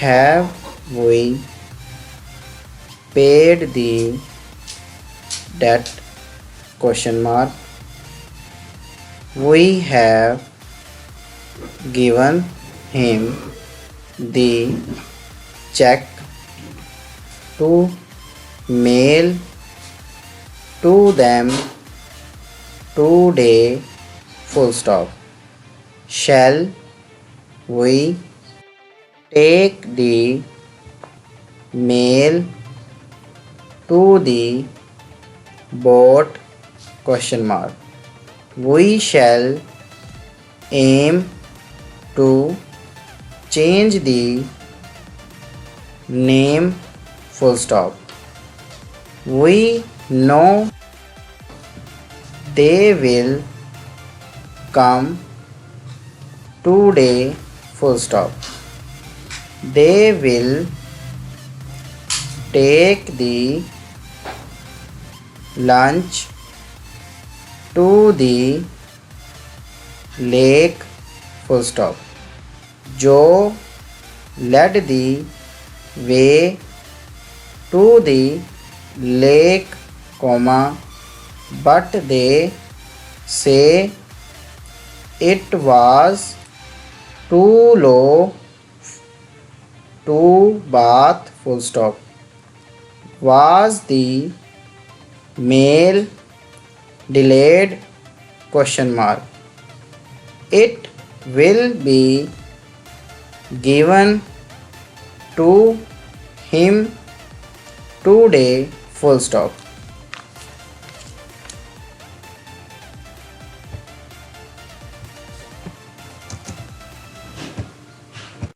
have we paid the debt? Question mark. We have given him the check to mail to them today. Full stop. Shall we take the mail to the boat? Question mark. We shall aim to change the name. Full stop. We know they will come today. Full stop. They will take the lunch to the lake. Full stop. Joe led the way to the lake, comma, but they say it was too low to bath. Full stop. Was the mail delayed? Question mark. It will be given to him today. Full stop.